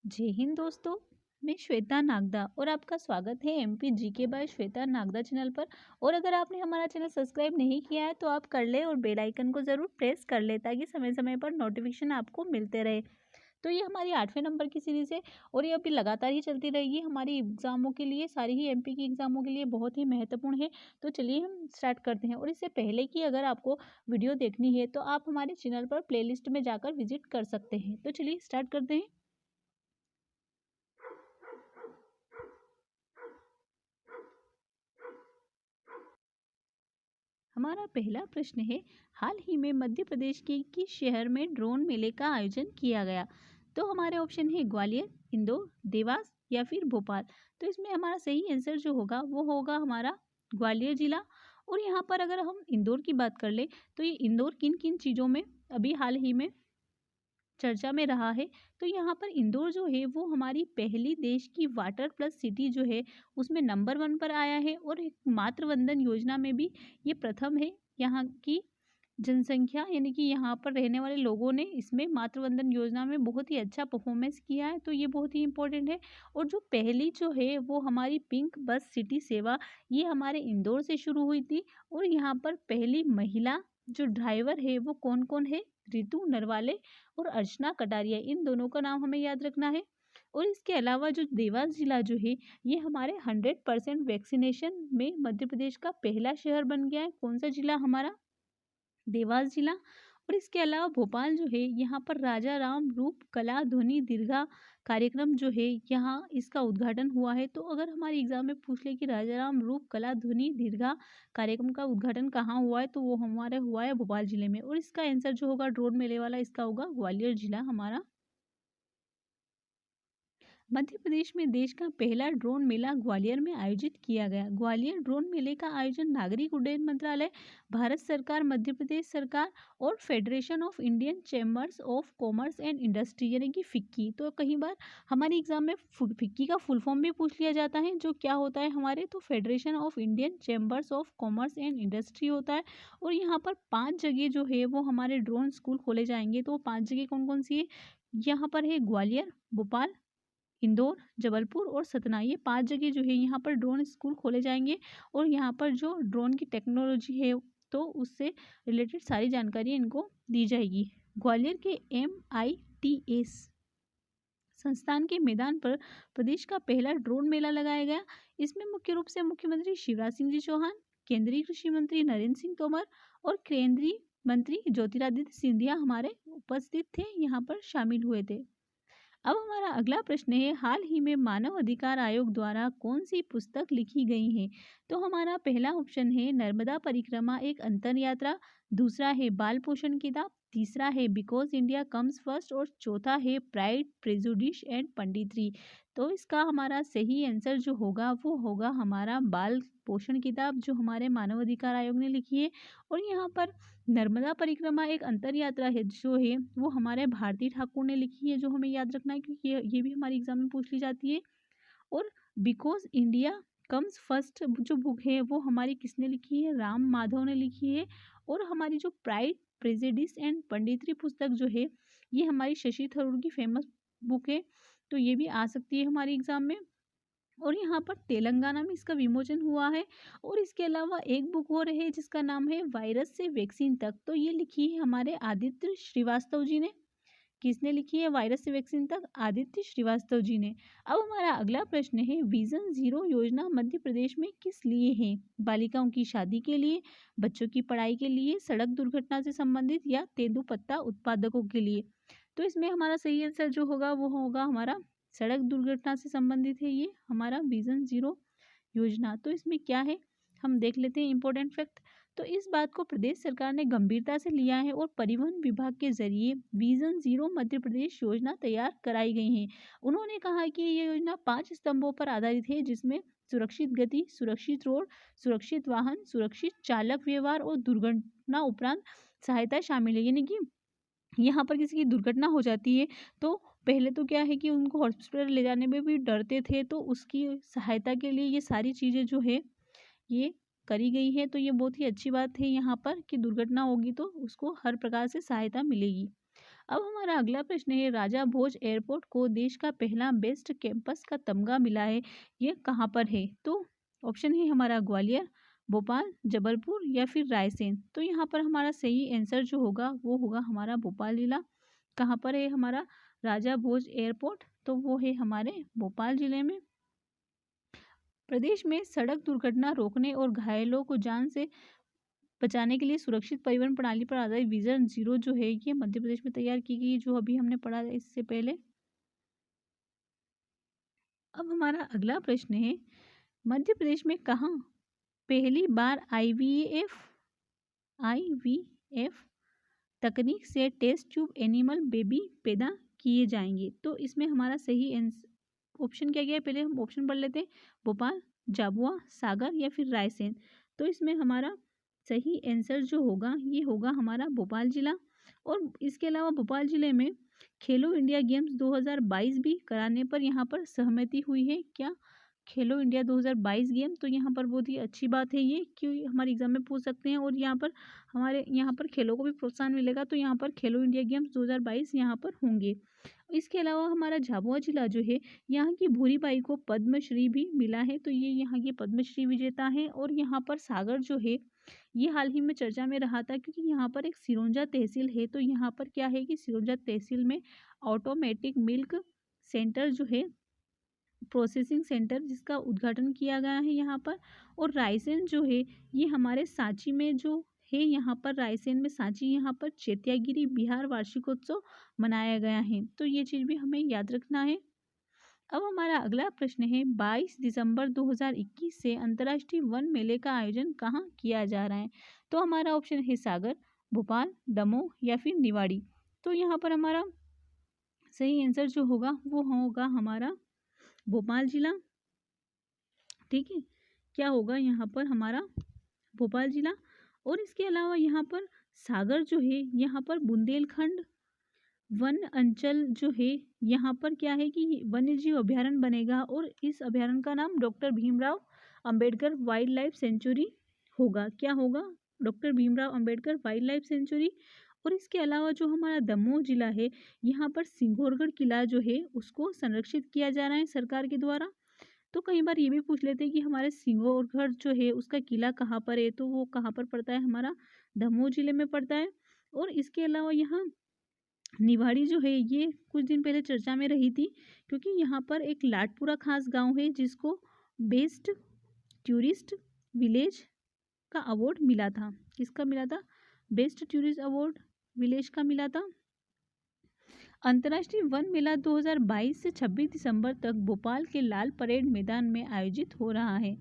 जय हिंद दोस्तों। मैं श्वेता नागदा और आपका स्वागत है MP GK by Shweta Nagda channel पर। और अगर आपने हमारा चैनल सब्सक्राइब नहीं किया है तो आप कर ले और बेल आइकन को ज़रूर प्रेस कर ले ताकि समय समय पर नोटिफिकेशन आपको मिलते रहे। तो ये हमारी 8वें नंबर की सीरीज़ है और ये अभी लगातार ही चलती रहेगी हमारी एग्जामों के लिए, सारी ही एमपी की एग्जामों के लिए बहुत ही महत्वपूर्ण है। तो चलिए हम स्टार्ट करते हैं। और इससे पहले कि अगर आपको वीडियो देखनी है तो आप हमारे चैनल पर प्लेलिस्ट में जाकर विजिट कर सकते हैं। तो चलिए स्टार्ट करते हैं। हमारा पहला प्रश्न है, हाल ही में मध्य प्रदेश के किस शहर में ड्रोन मेले का आयोजन किया गया? तो हमारे ऑप्शन है ग्वालियर, इंदौर, देवास या फिर भोपाल। तो इसमें हमारा सही आंसर जो होगा वो होगा हमारा ग्वालियर जिला। और यहाँ पर अगर हम इंदौर की बात कर ले तो ये इंदौर किन किन चीज़ों में अभी हाल ही में चर्चा में रहा है। तो यहाँ पर इंदौर जो है वो हमारी पहली देश की वाटर प्लस सिटी जो है उसमें नंबर 1 पर आया है। और एक मातृवंदन योजना में भी ये प्रथम है। यहाँ की जनसंख्या यानी कि यहाँ पर रहने वाले लोगों ने इसमें मातृवंदन योजना में बहुत ही अच्छा परफॉर्मेंस किया है। तो ये बहुत ही इम्पोर्टेंट है। और जो पहली जो है वो हमारी पिंक बस सिटी सेवा, ये हमारे इंदौर से शुरू हुई थी। और यहाँ पर पहली महिला जो ड्राइवर है वो कौन कौन है? रितु नरवाले और अर्चना कटारिया, इन दोनों का नाम हमें याद रखना है। और इसके अलावा जो देवास जिला जो है ये हमारे 100% वैक्सीनेशन में मध्य प्रदेश का पहला शहर बन गया है। कौन सा जिला? हमारा देवास जिला। और इसके अलावा भोपाल जो है यहाँ पर राजा राम रूप कला ध्वनि दीर्घा कार्यक्रम जो है यहाँ इसका उद्घाटन हुआ है। तो अगर हमारे एग्जाम में पूछ ले कि राजा राम रूप कला ध्वनि दीर्घा कार्यक्रम का उद्घाटन कहाँ हुआ है, तो वो हमारे हुआ है भोपाल जिले में। और इसका आंसर जो होगा ड्रोन मेले वाला, इसका होगा ग्वालियर जिला हमारा। मध्य प्रदेश में देश का पहला ड्रोन मेला ग्वालियर में आयोजित किया गया। ग्वालियर ड्रोन मेले का आयोजन नागरिक उड्डयन मंत्रालय, भारत सरकार, मध्य प्रदेश सरकार और federation of Indian chambers of commerce and industry यानी कि फिक्की। तो कई बार हमारे एग्जाम में फिक्की का फुल फॉर्म भी पूछ लिया जाता है, जो क्या होता है हमारे, तो federation of Indian chambers of commerce and industry होता है। और यहाँ पर 5 जगह जो है वो हमारे ड्रोन स्कूल खोले जाएंगे। तो वो 5 जगह कौन कौन सी है? यहाँ पर है ग्वालियर, भोपाल, इंदौर, जबलपुर और सतना। ये 5 जगह जो है यहाँ पर ड्रोन स्कूल खोले जाएंगे। और यहाँ पर जो ड्रोन की टेक्नोलॉजी है तो उससे रिलेटेड सारी जानकारी इनको दी जाएगी। ग्वालियर के MITS संस्थान के मैदान पर प्रदेश का पहला ड्रोन मेला लगाया गया। इसमें मुख्य रूप से मुख्यमंत्री शिवराज सिंह जी चौहान, केंद्रीय कृषि मंत्री नरेंद्र सिंह तोमर और केंद्रीय मंत्री ज्योतिरादित्य सिंधिया हमारे उपस्थित थे, यहाँ पर शामिल हुए थे। अब हमारा अगला प्रश्न है, हाल ही में मानव अधिकार आयोग द्वारा कौन सी पुस्तक लिखी गई है? तो हमारा पहला ऑप्शन है नर्मदा परिक्रमा एक अंतर यात्रा, दूसरा है बाल पोषण किताब, तीसरा है बिकॉज इंडिया कम्स फर्स्ट और चौथा है प्राइड प्रेजुडिश एंड पंडितरी। तो इसका हमारा सही आंसर जो होगा वो होगा हमारा बाल पोषण किताब, जो हमारे मानव अधिकार आयोग ने लिखी है। और यहाँ पर नर्मदा परिक्रमा एक अंतर यात्रा है जो है वो हमारे भारती ठाकुर ने लिखी है, जो हमें याद रखना है क्योंकि ये भी हमारे एग्जाम में पूछ ली जाती है। और बिकॉज इंडिया कम्स फर्स्ट जो बुक है वो हमारी किसने लिखी है? राम माधव ने लिखी है। और हमारी जो प्राइड प्रेजुडिस एंड पंडितरी पुस्तक जो है ये हमारी शशि थरूर की फेमस बुक है। तो ये भी आ सकती है हमारे एग्जाम में। और यहाँ पर तेलंगाना में इसका विमोचन हुआ है। और इसके अलावा एक बुक और है जिसका नाम है वायरस से वैक्सीन तक। तो ये लिखी है हमारे आदित्य श्रीवास्तव जी ने। किसने लिखी है वायरस से वैक्सीन तक? आदित्य श्रीवास्तव जी ने। अब हमारा अगला प्रश्न है, विजन जीरो योजना मध्य प्रदेश में किस लिए है? बालिकाओं की शादी के लिए, बच्चों की पढ़ाई के लिए, सड़क दुर्घटना से संबंधित या तेंदुपत्ता उत्पादकों के लिए? तो इसमें हमारा सही आंसर जो होगा वो होगा हमारा सड़क दुर्घटना से संबंधित है ये हमारा विजन जीरो योजना। तो इसमें क्या है हम देख लेते हैं इंपॉर्टेंट फैक्ट। तो इस बात को प्रदेश सरकार ने गंभीरता से लिया है और परिवहन विभाग के जरिए विजन जीरो मध्य प्रदेश योजना तैयार कराई गई है। उन्होंने कहा कि ये योजना 5 स्तंभों पर आधारित है, जिसमें सुरक्षित गति, सुरक्षित रोड, सुरक्षित वाहन, सुरक्षित चालक व्यवहार और दुर्घटना उपरांत सहायता शामिल है। यानी कि यहाँ पर किसी की दुर्घटना हो जाती है तो पहले तो क्या है कि उनको हॉस्पिटल ले जाने में भी डरते थे, तो उसकी सहायता के लिए ये सारी चीज़ें जो है ये करी गई है। तो ये बहुत ही अच्छी बात है यहाँ पर कि दुर्घटना होगी तो उसको हर प्रकार से सहायता मिलेगी। अब हमारा अगला प्रश्न है, राजा भोज एयरपोर्ट को देश का पहला बेस्ट कैंपस का तमगा मिला है, ये कहाँ पर है? तो ऑप्शन है हमारा ग्वालियर, भोपाल, जबलपुर या फिर रायसेन। तो यहाँ पर हमारा सही आंसर जो होगा वो होगा हमारा भोपाल जिला। कहाँ पर है हमारा राजा भोज एयरपोर्ट? तो वो है हमारे भोपाल जिले में। प्रदेश में सड़क दुर्घटना रोकने और घायलों को जान से बचाने के लिए सुरक्षित परिवहन प्रणाली पर आधारित विजन 0 जो है ये मध्य प्रदेश में तैयार की गई, जो अभी हमने पढ़ा इससे पहले। अब हमारा अगला प्रश्न है, मध्य प्रदेश में कहाँ पहली बार आईवीएफ तकनीक से टेस्ट ट्यूब एनिमल बेबी पैदा किए जाएंगे? तो इसमें हमारा सही ऑप्शन क्या गया है, पहले हम ऑप्शन पढ़ लेते हैं। भोपाल, झाबुआ, सागर या फिर रायसेन। तो इसमें हमारा सही आंसर जो होगा ये होगा हमारा भोपाल जिला। और इसके अलावा भोपाल जिले में खेलो इंडिया गेम्स 2022 भी कराने पर यहाँ पर सहमति हुई है। क्या खेलो इंडिया 2022 गेम? तो यहाँ पर बहुत ही अच्छी बात है ये, क्योंकि हमारे एग्जाम में पूछ सकते हैं और हमारे यहाँ पर खेलों को भी प्रोत्साहन मिलेगा। तो यहाँ पर खेलो इंडिया गेम्स 2022 यहाँ पर होंगे। इसके अलावा हमारा झाबुआ जिला जो है, यहाँ की भूरी बाई को पद्मश्री भी मिला है, तो ये यहाँ की पद्मश्री विजेता है। और यहाँ पर सागर जो है ये हाल ही में चर्चा में रहा था, क्योंकि यहाँ पर एक सिरोंजा तहसील है। तो यहाँ पर क्या है कि सिरोंजा तहसील में ऑटोमेटिक मिल्क सेंटर जो है, प्रोसेसिंग सेंटर, जिसका उद्घाटन किया गया है यहाँ पर। और रायसेन जो है ये हमारे सांची में जो है, यहाँ पर रायसेन में सांची, यहाँ पर चैत्यागिरी बिहार वार्षिकोत्सव मनाया गया है। तो ये चीज़ भी हमें याद रखना है। अब हमारा अगला प्रश्न है, 22 दिसंबर 2021 से अंतर्राष्ट्रीय वन मेले का आयोजन कहाँ किया जा रहा है? तो हमारा ऑप्शन है सागर, भोपाल, दमोह या फिर निवाड़ी। तो यहाँ पर हमारा सही आंसर जो होगा वो होगा हमारा भोपाल जिला। ठीक है, क्या होगा यहाँ पर हमारा भोपाल जिला। और इसके अलावा यहाँ पर सागर जो है, यहाँ पर बुंदेलखंड वन अंचल जो है, यहाँ पर क्या है कि वन्य जीव अभ्यारण्य बनेगा। और इस अभ्यारण्य का नाम doctor Bhimrao Ambedkar wild life sanctuary होगा। क्या होगा? Doctor Bhimrao Ambedkar wild life sanctuary. और इसके अलावा जो हमारा दमोह जिला है, यहाँ पर सिंघोरगढ़ किला जो है उसको संरक्षित किया जा रहा है सरकार के द्वारा। तो कई बार ये भी पूछ लेते हैं कि हमारे सिंघोरगढ़ जो है उसका किला कहाँ पर है? तो वो कहाँ पर पड़ता है? हमारा दमोह जिले में पड़ता है। और इसके अलावा यहाँ निवाड़ी जो है ये कुछ दिन पहले चर्चा में रही थी, क्योंकि यहाँ पर एक लाटपुरा खास गांव है जिसको बेस्ट टूरिस्ट विलेज का अवार्ड मिला था। किसका मिला था? बेस्ट टूरिस्ट अवार्ड विलेज का मिला था। अंतर्राष्ट्रीय वन मेला 2022 से 26 दिसंबर तक भोपाल के लाल परेड मैदान में आयोजित हो रहा है।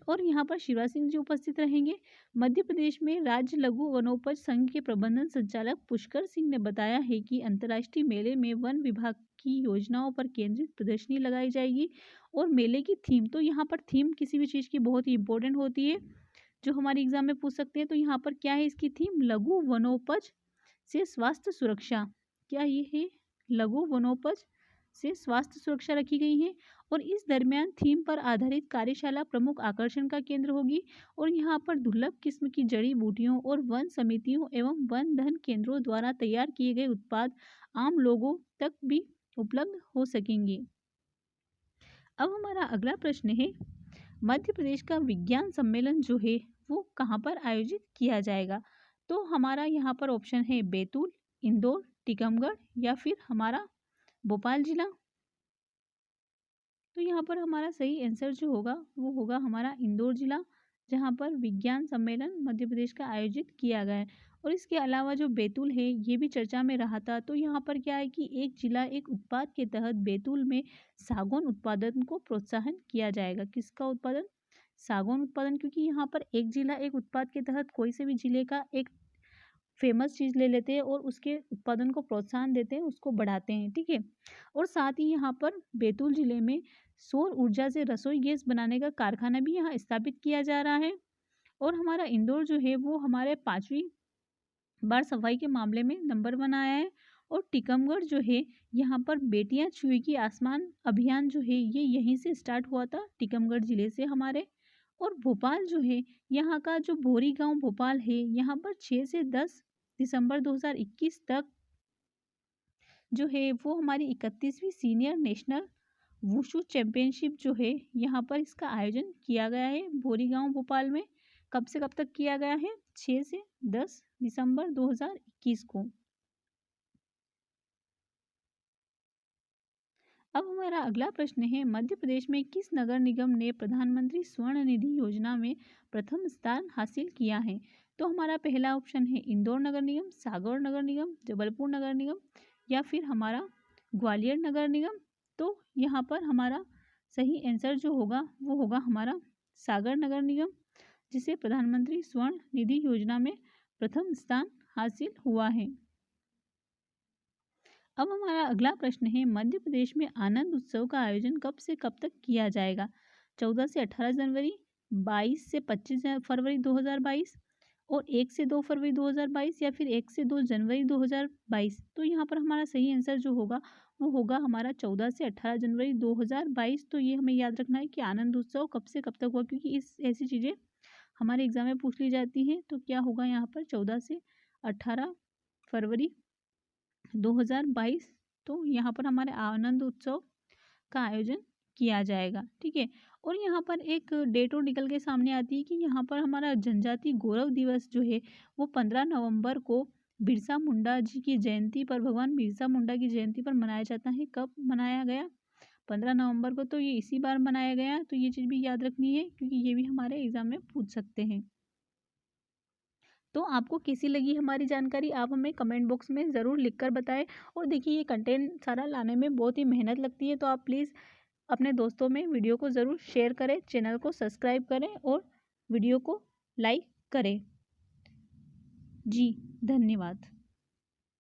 और यहाँ पर शिवराज सिंह जी उपस्थित रहेंगे। मध्य प्रदेश में राज्य लघु वनोपज संघ के प्रबंधन संचालक पुष्कर सिंह ने बताया है कि अंतर्राष्ट्रीय मेले में वन विभाग की योजनाओं पर केंद्रित प्रदर्शनी लगाई जाएगी। और मेले की थीम, तो यहाँ पर थीम किसी भी चीज़ की बहुत ही इंपॉर्टेंट होती है, जो हमारे एग्जाम में पूछ सकते हैं। तो यहाँ पर क्या है इसकी थीम? लघु वनोपज से स्वास्थ्य सुरक्षा। क्या ये है? लघु वनोपज से स्वास्थ्य सुरक्षा रखी गई है। और इस दरमियान थीम पर आधारित कार्यशाला प्रमुख आकर्षण का केंद्र होगी। और यहाँ पर दुर्लभ किस्म की जड़ी बूटियों और वन समितियों एवं वन धन केंद्रों द्वारा तैयार किए गए उत्पाद आम लोगों तक भी उपलब्ध हो सकेंगे। अब हमारा अगला प्रश्न है, मध्य प्रदेश का विज्ञान सम्मेलन जो है वो कहाँ पर आयोजित किया जाएगा? तो हमारा यहाँ पर ऑप्शन है बैतूल, इंदौर, टीकमगढ़ या फिर हमारा भोपाल जिला। तो यहाँ पर हमारा सही आंसर जो होगा वो होगा हमारा इंदौर जिला, जहाँ पर विज्ञान सम्मेलन मध्य प्रदेश का आयोजित किया गया है। और इसके अलावा जो बैतूल है ये भी चर्चा में रहा था। तो यहाँ पर क्या है कि एक जिला एक उत्पाद के तहत बैतूल में सागौन उत्पादन को प्रोत्साहन किया जाएगा। किसका उत्पादन? सागौन उत्पादन, क्योंकि यहाँ पर एक जिला एक उत्पाद के तहत कोई से भी जिले का एक फेमस चीज़ ले लेते हैं और उसके उत्पादन को प्रोत्साहन देते हैं, उसको बढ़ाते हैं। ठीक है। और साथ ही यहाँ पर बैतूल जिले में सौर ऊर्जा से रसोई गैस बनाने का कारखाना भी यहाँ स्थापित किया जा रहा है। और हमारा इंदौर जो है वो हमारे 5वीं बार सफाई के मामले में नंबर 1 आया है। और टीकमगढ़ जो है यहाँ पर बेटियां छुएगी आसमान अभियान जो है ये यहीं से स्टार्ट हुआ था, टीकमगढ़ जिले से हमारे। और भोपाल जो है, यहाँ का जो भोरी गांव भोपाल है, यहाँ पर 6 से 10 दिसंबर 2021 तक जो है वो हमारी 31वीं सीनियर नेशनल वुशु चैंपियनशिप जो है यहाँ पर इसका आयोजन किया गया है बोरीगांव भोपाल में। कब से कब तक किया गया है? 6 से 10 दिसंबर 2021 को। अब हमारा अगला प्रश्न है, मध्य प्रदेश में किस नगर निगम ने प्रधानमंत्री स्वर्ण निधि योजना में प्रथम स्थान हासिल किया है? तो हमारा पहला ऑप्शन है इंदौर नगर निगम, सागर नगर निगम, जबलपुर नगर निगम या फिर हमारा ग्वालियर नगर निगम। तो यहाँ पर हमारा सही आंसर जो होगा वो होगा हमारा सागर नगर निगम, जिसे प्रधानमंत्री स्वर्ण निधि योजना में प्रथम स्थान हासिल हुआ है। अब हमारा अगला प्रश्न है, मध्य प्रदेश में आनंद उत्सव का आयोजन कब से कब तक किया जाएगा? 14 से 18 जनवरी, 22 से 25 फरवरी 2022 और 1 से 2 फरवरी 2022 या फिर 1 से 2 जनवरी 2022। तो यहाँ पर हमारा सही आंसर जो होगा वो होगा हमारा 14 से 18 जनवरी 2022। तो ये हमें याद रखना है कि आनंद उत्सव कब से कब तक हुआ, क्योंकि इस ऐसी चीज़ें हमारे एग्जाम में पूछ ली जाती हैं। तो क्या होगा यहाँ पर 14 से 18 फरवरी 2022। तो यहाँ पर हमारे आनंद उत्सव का आयोजन किया जाएगा। ठीक है, और यहाँ पर एक डेट और निकल के सामने आती है कि यहाँ पर हमारा जनजाति गौरव दिवस जो है वो 15 नवंबर को बिरसा मुंडा जी की जयंती पर, भगवान बिरसा मुंडा की जयंती पर मनाया जाता है। कब मनाया गया? 15 नवंबर को। तो ये इसी बार मनाया गया। तो ये चीज़ भी याद रखनी है, क्योंकि ये भी हमारे एग्जाम में पूछ सकते हैं। तो आपको कैसी लगी हमारी जानकारी, आप हमें कमेंट बॉक्स में ज़रूर लिखकर बताएं। और देखिए, ये कंटेंट सारा लाने में बहुत ही मेहनत लगती है, तो आप प्लीज़ अपने दोस्तों में वीडियो को ज़रूर शेयर करें, चैनल को सब्सक्राइब करें और वीडियो को लाइक करें। जी धन्यवाद।